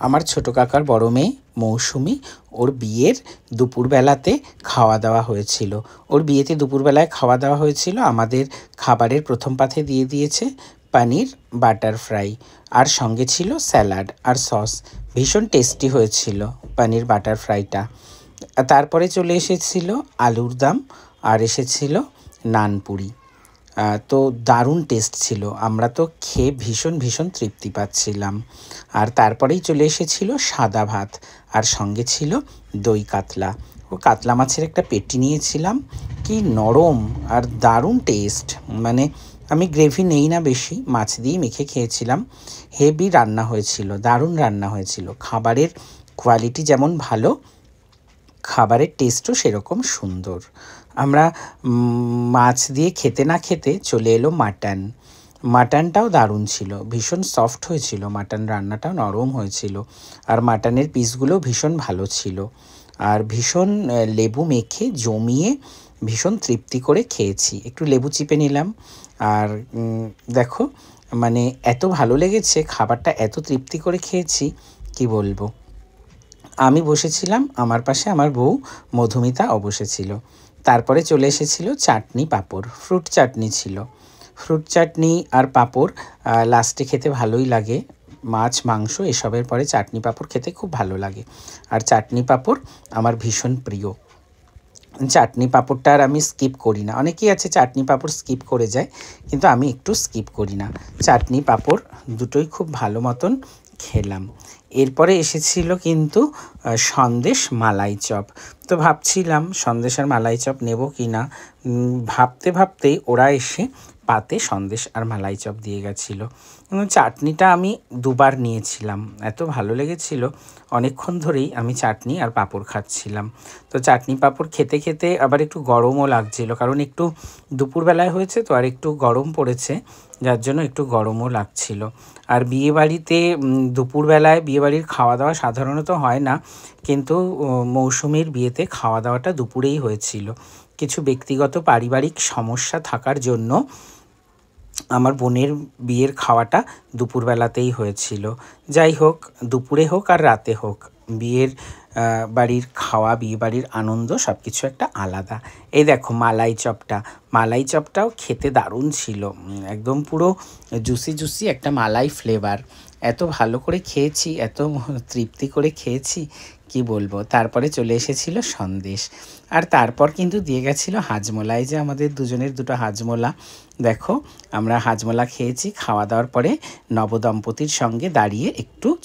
আমার ছোটো কাকার বড় মেয়ে মৌসুমি, ওর বিয়ের দুপুরবেলাতে খাওয়া দাওয়া হয়েছিল। ওর বিয়েতে দুপুরবেলায় খাওয়া দাওয়া হয়েছিল, আমাদের খাবারের প্রথম পাতে দিয়ে দিয়েছে পনির বাটার ফ্রাই, আর সঙ্গে ছিল স্যালাড আর সস। ভীষণ টেস্টি হয়েছিল পনির বাটার ফ্রাইটা। তারপরে চলে এসেছিল আলুর দম আর এসেছিল নানপুরি। তো দারুণ টেস্ট ছিল, আমরা তো খেয়ে ভীষণ ভীষণ তৃপ্তি পাচ্ছিলাম। আর তারপরেই চলে এসেছিল সাদা ভাত, আর সঙ্গে ছিল দই কাতলা। ও কাতলা মাছের একটা পেটি নিয়েছিলাম, কি নরম আর দারুণ টেস্ট। মানে আমি গ্রেভি নেই না বেশি, মাছ দিয়েই মেখে খেয়েছিলাম। হেভি রান্না হয়েছিল, দারুণ রান্না হয়েছিল। খাবারের কোয়ালিটি যেমন ভালো, খাবারের টেস্টও সেরকম সুন্দর। আমরা মাছ দিয়ে খেতে না খেতে চলে এলো মাটন। মাটনটাও দারুণ ছিল, ভীষণ সফট হয়েছিল মাটন, রান্নাটাও নরম হয়েছিল, আর মাটনের পিসগুলোও ভীষণ ভালো ছিল। আর ভীষণ লেবু মেখে জমিয়ে ভীষণ তৃপ্তি করে খেয়েছি। একটু লেবু চিপে নিলাম, আর দেখো মানে এত ভালো লেগেছে, খাবারটা এত তৃপ্তি করে খেয়েছি কি বলবো। আমি বসেছিলাম, আমার পাশে আমার বউ মধুমিতা বসেছিল। তারপরে চলে এসেছিল চাটনি পাঁপড়, ফ্রুট চাটনি ছিল। ফ্রুট চাটনি আর পাঁপড় লাস্টে খেতে ভালোই লাগে। মাছ মাংস এসবের পরে চাটনি পাঁপড় খেতে খুব ভালো লাগে, আর চাটনি পাঁপড় আমার ভীষণ প্রিয়। চাটনি পাঁপড়টা আর আমি স্কিপ করি না। অনেকেই আছে চাটনি পাঁপড় স্কিপ করে যায়, কিন্তু আমি একটু স্কিপ করি না। চাটনি পাঁপড় দুটোই খুব ভালো মতন খেলাম। এরপরে এসেছিল কিন্তু সন্দেশ মালাই চপ। তো ভাবছিলাম সন্দেশ আর মালাই চপ নেব কি না, ভাবতে ভাবতেই ওরা এসে পাতে সন্দেশ আর মালাই চপ দিয়ে গেছিলো। চাটনিটা আমি দুবার নিয়েছিলাম, এত ভালো লেগেছিল। অনেকক্ষণ ধরেই আমি চাটনি আর পাঁপড় খাচ্ছিলাম। তো চাটনি পাঁপড় খেতে খেতে আবার একটু গরমও লাগছিল, কারণ একটু দুপুরবেলায় হয়েছে তো, আর একটু গরম পড়েছে, যার জন্য একটু গরমও লাগছিল। আর বিয়েবাড়িতে দুপুরবেলায় বিয়েবাড়ির খাওয়া দাওয়া সাধারণত হয় না, কিন্তু মৌসুমীর বিয়েতে খাওয়া দাওয়াটা দুপুরেই হয়েছিল। কিছু ব্যক্তিগত পারিবারিক সমস্যা থাকার জন্য আমার বোনের বিয়ের খাওয়াটা দুপুরবেলাতেই হয়েছিল। যাই হোক, দুপুরে হোক আর রাতে হোক, বিয়ের বাড়ির খাওয়া, বিয়ে বাড়ির আনন্দ সব কিছু একটা আলাদা। এই দেখো মালাই চপটা, মালাই চপটাও খেতে দারুণ ছিল, একদম পুরো জুসি জুসি একটা মালাই ফ্লেভার। এত ভালো করে খেয়েছি, এত তৃপ্তি করে খেয়েছি কি বলবো। তারপরে চলে এসেছিল সন্দেশ, আর তারপর কিন্তু দিয়ে গেছিলো হাজমোলা। এই যে আমাদের দুজনের দুটো হাজমোলা, দেখো আমরা হাজমোলা খেয়েছি। খাওয়া দাওয়ার পরে নবদম্পতির সঙ্গে দাঁড়িয়ে একটু